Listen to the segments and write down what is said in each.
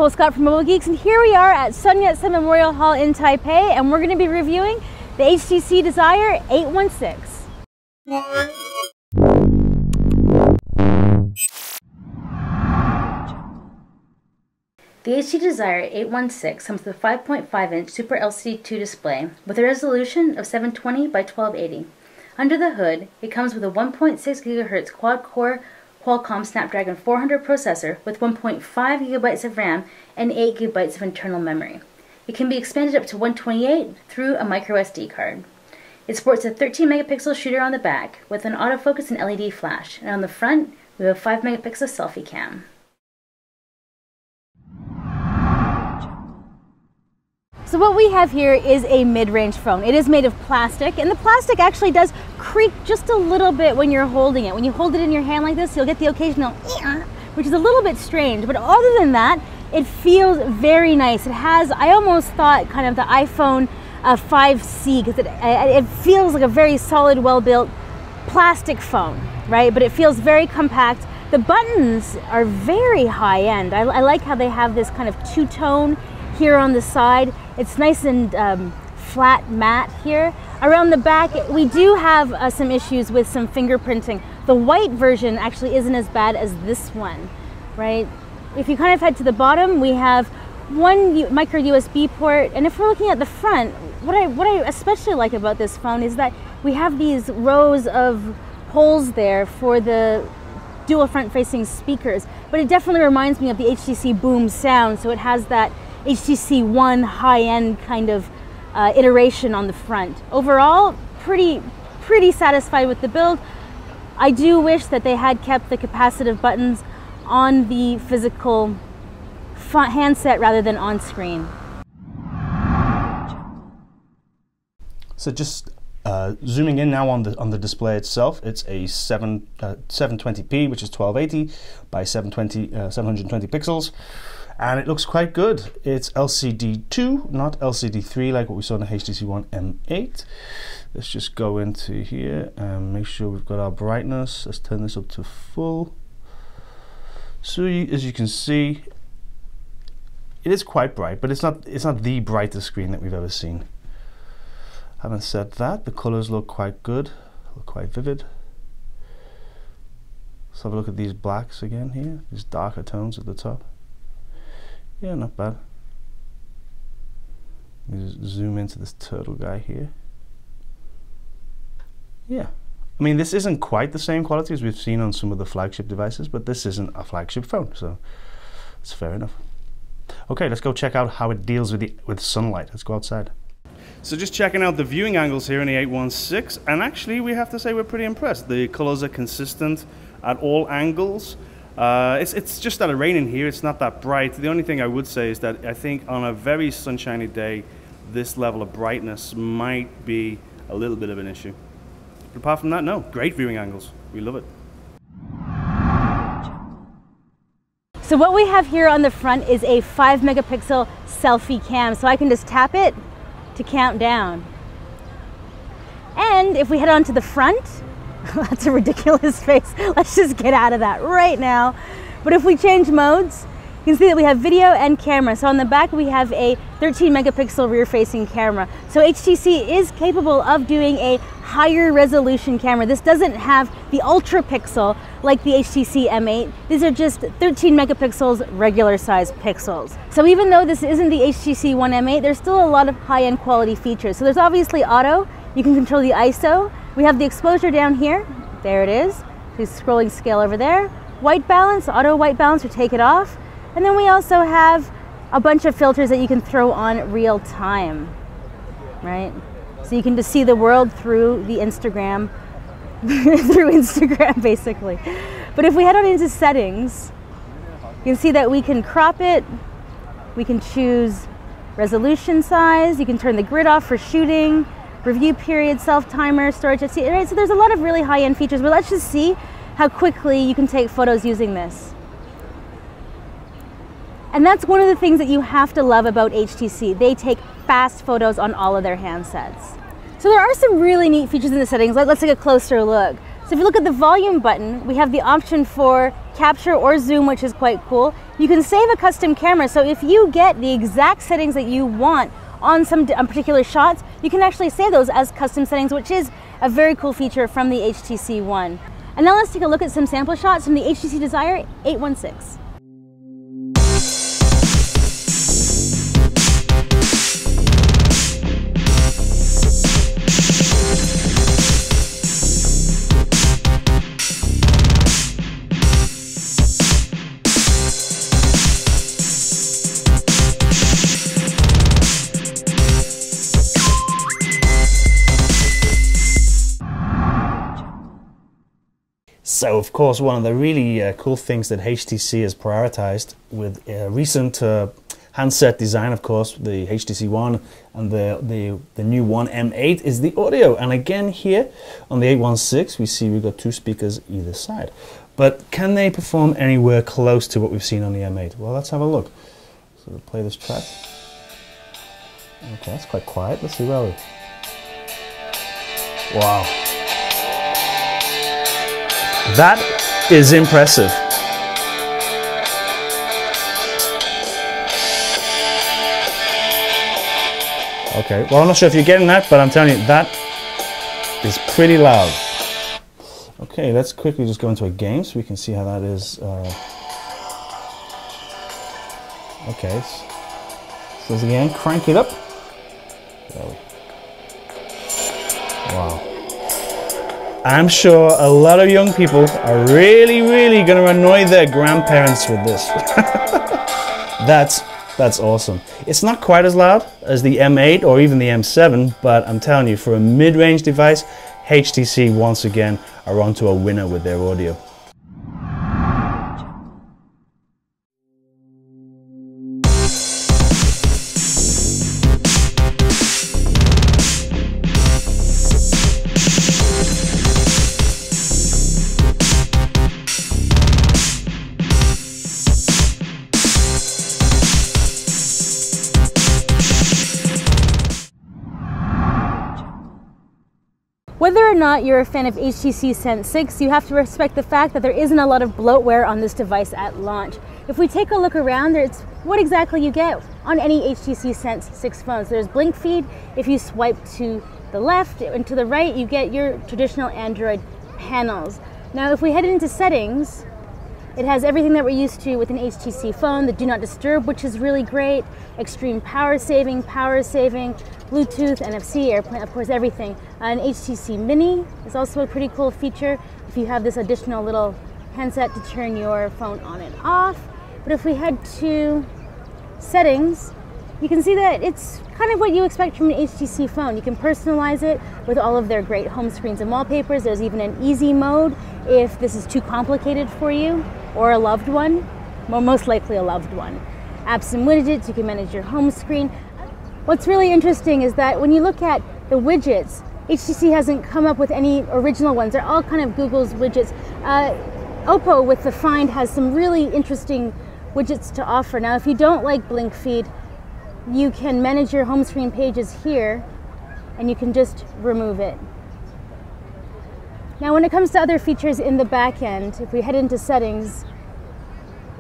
Nicole Scott from Mobile Geeks, and here we are at Sun Yat-sen Memorial Hall in Taipei, and we're going to be reviewing the HTC Desire 816. The HTC Desire 816 comes with a 5.5-inch Super LCD 2 display with a resolution of 720 by 1280. Under the hood, it comes with a 1.6 GHz quad-core Qualcomm Snapdragon 400 processor with 1.5 GB of RAM and 8 GB of internal memory. It can be expanded up to 128 through a microSD card. It sports a 13-megapixel shooter on the back with an autofocus and LED flash, and on the front, we have a 5-megapixel selfie cam. So what we have here is a mid-range phone. It is made of plastic, and the plastic actually does creak just a little bit when you're holding it. When you hold it in your hand like this, you'll get the occasional which is a little bit strange, but other than that, it feels very nice. It has, I almost thought, kind of the iPhone 5C, because it feels like a very solid, well-built plastic phone, right? But it feels very compact. The buttons are very high-end. I like how they have this kind of two-tone here on the side. It's nice and flat matte here. Around the back, we do have some issues with some fingerprinting. The white version actually isn't as bad as this one, right? If you kind of head to the bottom, we have one micro USB port, and if we're looking at the front, what I especially like about this phone is that we have these rows of holes there for the dual front-facing speakers, but it definitely reminds me of the HTC Boom sound, so it has that HTC One high-end kind of iteration on the front. Overall, pretty satisfied with the build. I do wish that they had kept the capacitive buttons on the physical handset rather than on screen. So just zooming in now on the display itself, it's a 720p, which is 1280 by 720 pixels. And it looks quite good. It's LCD2, not LCD3 like what we saw in the HTC One M8. Let's just go into here and make sure we've got our brightness. Let's turn this up to full. So as you can see, it is quite bright, but it's not the brightest screen that we've ever seen. Having said that, the colors look quite good, look quite vivid. Let's have a look at these blacks again here, these darker tones at the top. Yeah, not bad. Let me just zoom into this turtle guy here. Yeah. I mean, this isn't quite the same quality as we've seen on some of the flagship devices, but this isn't a flagship phone, so it's fair enough. Okay, let's go check out how it deals with sunlight. Let's go outside. So just checking out the viewing angles here in the 816, and actually we have to say we're pretty impressed. The colors are consistent at all angles. It's just that it's raining here, it's not that bright. The only thing I would say is that I think on a very sunshiny day, this level of brightness might be a little bit of an issue. But apart from that, no, great viewing angles. We love it. So what we have here on the front is a 5-megapixel selfie cam, so I can just tap it to count down. And if we head on to the front, that's a ridiculous face. Let's just get out of that right now. But if we change modes, you can see that we have video and camera. So on the back, we have a 13-megapixel rear-facing camera. So HTC is capable of doing a higher resolution camera. This doesn't have the ultra pixel like the HTC M8. These are just 13 megapixels, regular size pixels. So even though this isn't the HTC One M8, there's still a lot of high-end quality features. So there's obviously auto. You can control the ISO. We have the exposure down here. There it is. The scrolling scale over there. White balance, auto white balance, or take it off. And then we also have a bunch of filters that you can throw on real time, right? So you can just see the world through the Instagram, through Instagram basically. But if we head on into settings, you can see that we can crop it. We can choose resolution size. You can turn the grid off for shooting. Review period, self-timer, storage, etc. Right? So there's a lot of really high-end features, but let's just see how quickly you can take photos using this. And that's one of the things that you have to love about HTC. They take fast photos on all of their handsets. So there are some really neat features in the settings. Let's take a closer look. So if you look at the volume button, we have the option for capture or zoom, which is quite cool. You can save a custom camera, so if you get the exact settings that you want on some particular shots, you can actually save those as custom settings, which is a very cool feature from the HTC One. And now let's take a look at some sample shots from the HTC Desire 816. So, of course, one of the really cool things that HTC has prioritized with recent handset design, of course, the HTC One and the new One M8 is the audio. And again, here on the 816, we see we've got two speakers either side. But can they perform anywhere close to what we've seen on the M8? Well, let's have a look. So we'll play this track. Okay, that's quite quiet. Let's see where we. Wow. That is impressive. Okay, well, I'm not sure if you're getting that, but I'm telling you, that is pretty loud. Okay, let's quickly just go into a game so we can see how that is. Okay, so again, crank it up. Wow. I'm sure a lot of young people are really going to annoy their grandparents with this. That's awesome. It's not quite as loud as the M8 or even the M7, but I'm telling you, for a mid-range device, HTC once again are onto a winner with their audio. Whether or not you're a fan of HTC Sense 6, you have to respect the fact that there isn't a lot of bloatware on this device at launch. If we take a look around, it's what exactly you get on any HTC Sense 6 phones. There's blink feed. If you swipe to the left and to the right, you get your traditional Android panels. Now, if we head into settings, it has everything that we're used to with an HTC phone, the Do Not Disturb, which is really great, extreme power saving, Bluetooth, NFC, AirPlane, of course, everything. An HTC Mini is also a pretty cool feature if you have this additional little handset to turn your phone on and off. But if we head to settings, you can see that it's kind of what you expect from an HTC phone. You can personalize it with all of their great home screens and wallpapers. There's even an easy mode if this is too complicated for you or a loved one, well, most likely a loved one. Apps and widgets, you can manage your home screen. What's really interesting is that when you look at the widgets, HTC hasn't come up with any original ones. They're all kind of Google's widgets. Oppo with the Find has some really interesting widgets to offer. Now, if you don't like blink feed, you can manage your home screen pages here and you can just remove it. Now, when it comes to other features in the back end, if we head into settings,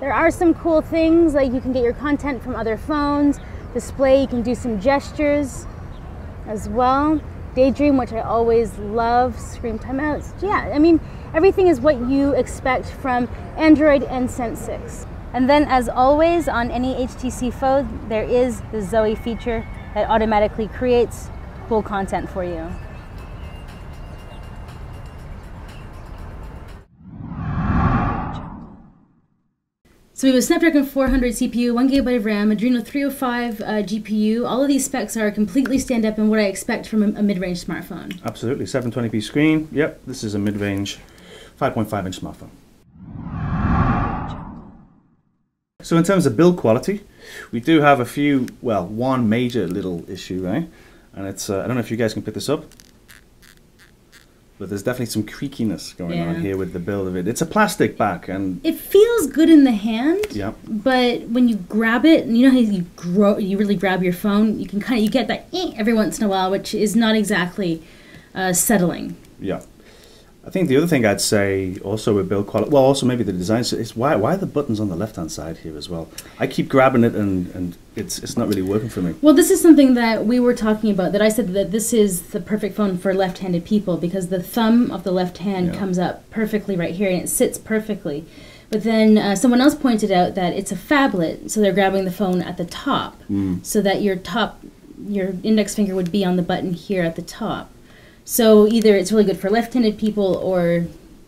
there are some cool things, like you can get your content from other phones, display, you can do some gestures as well. Daydream, which I always love, screen timeouts. Yeah, I mean, everything is what you expect from Android and Sense 6. And then, as always, on any HTC phone, there is the Zoe feature that automatically creates cool content for you. So we have a Snapdragon 400 CPU, 1GB of RAM, Adreno 305 GPU. All of these specs are completely stand up in what I expect from a mid-range smartphone. Absolutely, 720p screen. Yep, this is a mid-range 5.5-inch smartphone. So in terms of build quality, we do have a few, well, one major little issue, right? And it's, I don't know if you guys can pick this up, but there's definitely some creakiness going on here with the build of it. It's a plastic back, and it feels good in the hand. Yeah. But when you grab it, and you know how you really grab your phone, you can you get that every once in a while, which is not exactly settling. Yeah. I think the other thing I'd say also with build quality, well, also maybe the design, is why are the buttons on the left-hand side here as well? I keep grabbing it and it's not really working for me. Well, this is something that we were talking about, that I said that this is the perfect phone for left-handed people because the thumb of the left hand comes up perfectly right here and it sits perfectly. But then someone else pointed out that it's a phablet, so they're grabbing the phone at the top, so that your index finger would be on the button here at the top. So either it's really good for left-handed people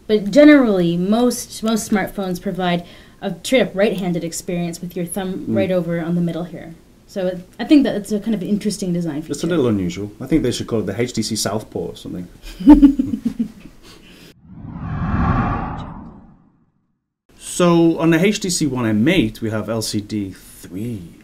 but generally most smartphones provide a straight-up right-handed experience with your thumb right over on the middle here. So I think that it's a kind of interesting design feature. It's a little unusual. I think they should call it the HTC Southpaw or something. So on the HTC One M8 we have LCD 3.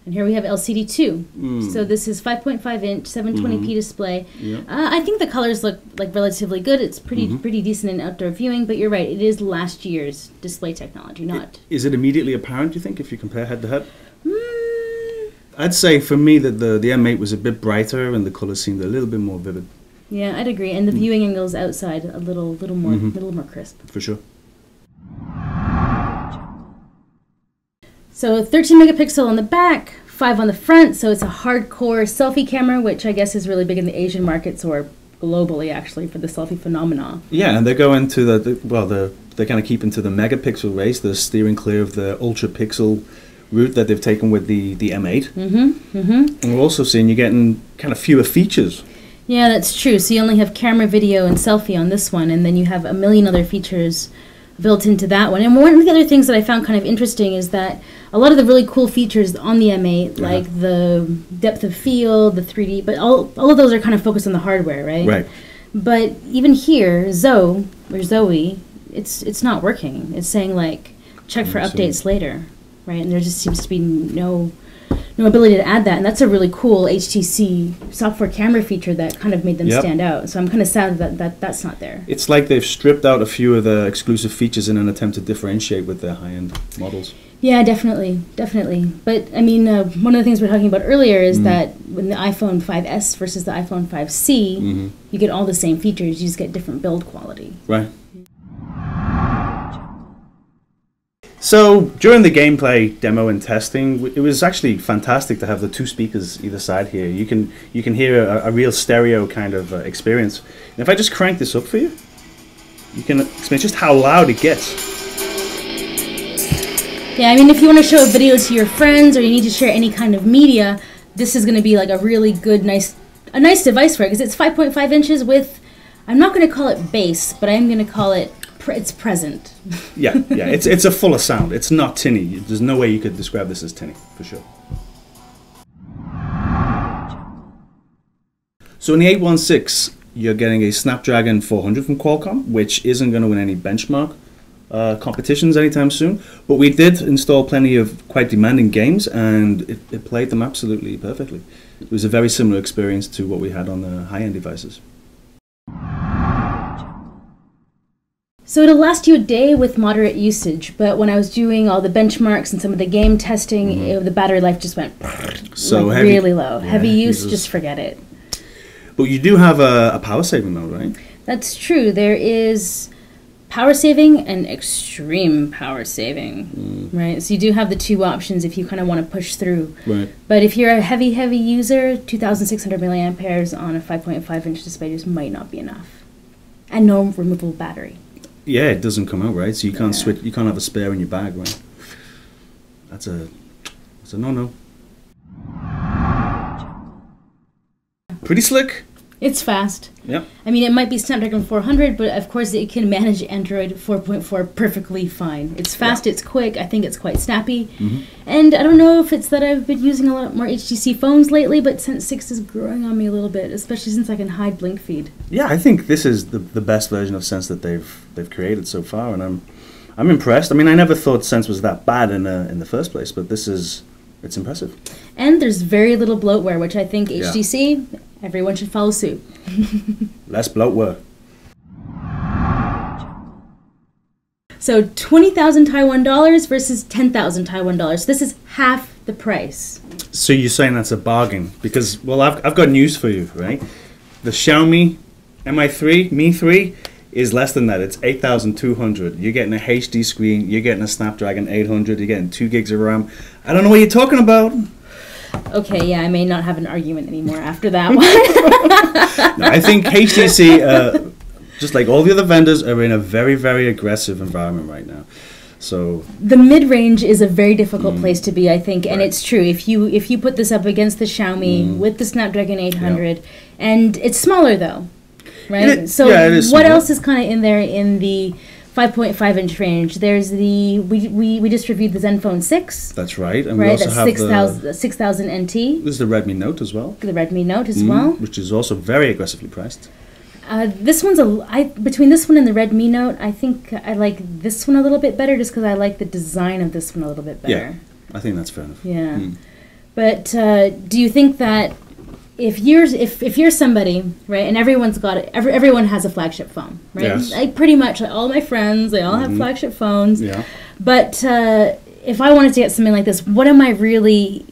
And here we have LCD 2. So this is 5.5-inch, 720p display. Yeah. I think the colors look like relatively good. It's pretty decent in outdoor viewing, but you're right, it is last year's display technology, not... Is it immediately apparent, do you think, if you compare head-to-head? I'd say for me that the M8 was a bit brighter and the colors seemed a little bit more vivid. Yeah, I'd agree. And the viewing angles outside a little more crisp. For sure. So 13 megapixel on the back, 5 on the front, so it's a hardcore selfie camera, which I guess is really big in the Asian markets or globally actually for the selfie phenomena. Yeah, and they're going to they're kind of keeping to the megapixel race. They're steering clear of the ultra pixel route that they've taken with the M8. And we're also seeing you're getting kind of fewer features. Yeah, that's true. So you only have camera, video, and selfie on this one, and then you have a million other features built into that one. And one of the other things that I found kind of interesting is that a lot of the really cool features on the M8, like the depth of field, the 3D, but all of those are kind of focused on the hardware, right? Right. But even here, Zoe, it's not working. It's saying like, check for updates later, right? And there just seems to be no ability to add that, and that's a really cool HTC software camera feature that kind of made them stand out. So I'm kind of sad that that's not there. It's like they've stripped out a few of the exclusive features in an attempt to differentiate with their high-end models. Yeah, definitely. But I mean, one of the things we were talking about earlier is that when the iPhone 5S versus the iPhone 5C, you get all the same features, you just get different build quality. Right. So during the gameplay demo and testing, it was actually fantastic to have the two speakers either side here. You can hear a real stereo kind of experience. And if I just crank this up for you, you can experience just how loud it gets. Yeah, I mean, if you want to show a video to your friends or you need to share any kind of media, this is going to be like a really good, a nice device for it because it's 5.5 inches with, I'm not going to call it bass, but I'm going to call it it's present. yeah, it's a fuller sound. It's not tinny. There's no way you could describe this as tinny, for sure. So in the 816, you're getting a Snapdragon 400 from Qualcomm, which isn't going to win any benchmark competitions anytime soon. But we did install plenty of quite demanding games, and it played them absolutely perfectly. It was a very similar experience to what we had on the high-end devices. So it'll last you a day with moderate usage, but when I was doing all the benchmarks and some of the game testing, the battery life just went really low. Yeah, heavy use, just forget it. But you do have a power saving mode, right? That's true. There is power saving and extreme power saving, right? So you do have the two options if you kind of want to push through. Right. But if you're a heavy user, 2,600 milliamperes on a 5.5-inch display just might not be enough. And no removable battery. Yeah, it doesn't come out, right? So you can't switch. You can't have a spare in your bag, right? That's a no-no. Pretty slick. It's fast. Yep. I mean, it might be Snapdragon 400, but of course it can manage Android 4.4 perfectly fine. It's fast, it's quick, I think it's quite snappy. And I don't know if it's that I've been using a lot more HTC phones lately, but Sense 6 is growing on me a little bit, especially since I can hide blink feed. Yeah, I think this is the best version of Sense that they've created so far, and I'm impressed. I mean, I never thought Sense was that bad in the first place, but it's impressive. And there's very little bloatware, which I think HTC, everyone should follow suit. Less bloatware. So 20,000 Taiwan dollars versus 10,000 Taiwan dollars. This is half the price. So you're saying that's a bargain? Because, well, I've got news for you, right? The Xiaomi Mi 3 is less than that. It's 8,200. You're getting a HD screen. You're getting a Snapdragon 800. You're getting 2 gigs of RAM. I don't know what you're talking about. Okay, yeah, I may not have an argument anymore after that one. No, I think HTC, just like all the other vendors, are in a very, very aggressive environment right now. So the mid-range is a very difficult place to be, I think, and it's true. If you put this up against the Xiaomi with the Snapdragon 800, and it's smaller though, right? So it is what smaller. else is kind of in there in the 5.5-inch range? There's the we just reviewed the Zenfone 6. That's right, and we also that's have 6000 NT. There's the Redmi Note as well. The Redmi Note as well, which is also very aggressively priced. This one's between this one and the Redmi Note, I think I like this one a little bit better just because I like the design of this one a little bit better. Yeah, I think that's fair enough. Yeah. But do you think that if you're somebody, right, and everyone's got it, everyone has a flagship phone, right? Yes. Like pretty much like all my friends, they all have flagship phones. Yeah. But if I wanted to get something like this, what am I really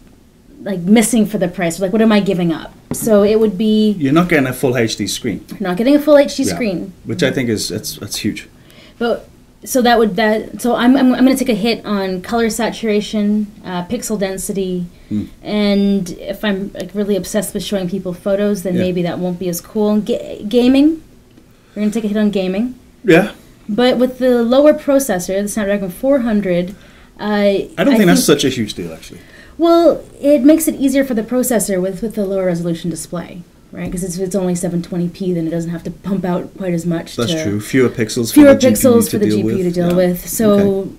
like missing for the price? Like what am I giving up? So it would be You're not getting a full HD screen. not getting a full HD screen, Which I think is that's huge. but so I'm going to take a hit on color saturation, pixel density, and if I'm like really obsessed with showing people photos, then maybe that won't be as cool. Gaming, we're going to take a hit on gaming. Yeah. But with the lower processor, the Snapdragon 400, I don't think that's such a huge deal, actually. well, it makes it easier for the processor with the lower resolution display, right? Because it's only 720p, then it doesn't have to pump out quite as much. That's true. Fewer pixels Fewer for the pixels GPU for the GPU to deal with. So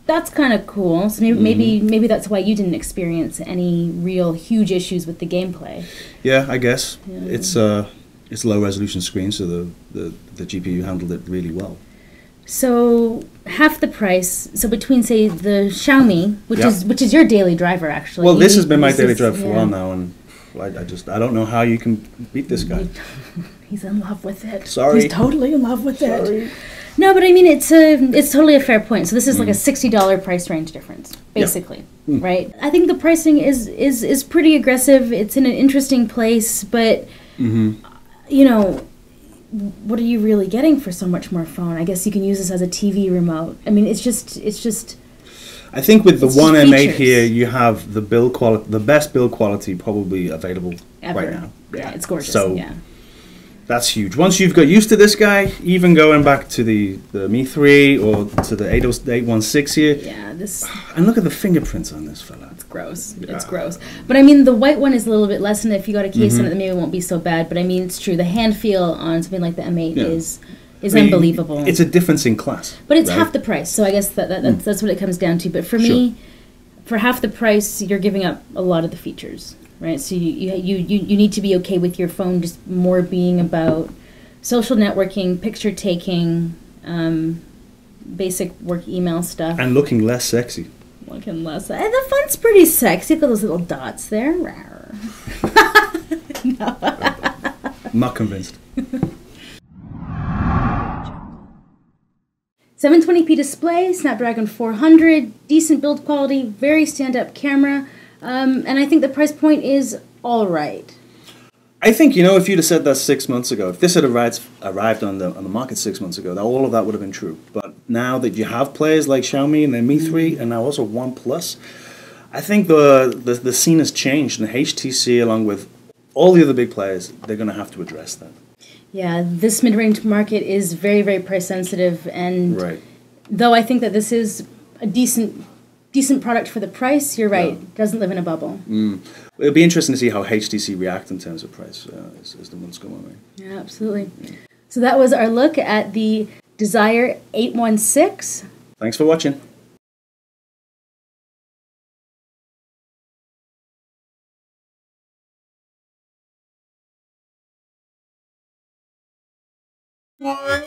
that's kind of cool. So maybe that's why you didn't experience any real huge issues with the gameplay. Yeah, I guess it's low resolution screen, so the GPU handled it really well. So half the price. So between say the Xiaomi, which is your daily driver actually. Well, this has been my daily driver for a while now, and I don't know how you can beat this guy. He's in love with it. Sorry. He's totally in love with it. No, but I mean it's totally a fair point. So this is like a $60 price range difference, basically, right? I think the pricing is pretty aggressive. It's in an interesting place, but you know, what are you really getting for so much more phone? I guess you can use this as a TV remote. I mean, it's just. I think with the One M8 features. here, you have the build quality, the best build quality probably available Ever. right now. Yeah, it's gorgeous. So yeah. that's huge. Once you've got used to this guy, even going back to the Mi 3 or to the 816 here, Yeah, this. and look at the fingerprints on this fella. It's gross. It's gross. But I mean, the white one is a little bit less, and if you got a case on it, then maybe it won't be so bad. But I mean, it's true. The hand feel on something like the M8 is unbelievable. It's a difference in class. But it's right? half the price, so I guess that's what it comes down to. But for me, for half the price, you're giving up a lot of the features, right? So you need to be okay with your phone just more being about social networking, picture taking, basic work email stuff. And looking less sexy. Looking less. And the font's pretty sexy. Got those little dots there. No. I'm not convinced. 720p display, Snapdragon 400, decent build quality, very stand-up camera, and I think the price point is all right. I think, if you'd have said that 6 months ago, if this had arrived on the market 6 months ago, that all of that would have been true. But now that you have players like Xiaomi and the Mi 3 and now also OnePlus, I think the scene has changed, and HTC, along with all the other big players, they're going to have to address that. Yeah, this mid-range market is very, very price sensitive, and though I think that this is a decent product for the price, you're right, it doesn't live in a bubble. It'll be interesting to see how HTC react in terms of price as the months go on. Right? Yeah, absolutely. So that was our look at the Desire 816. Thanks for watching. What?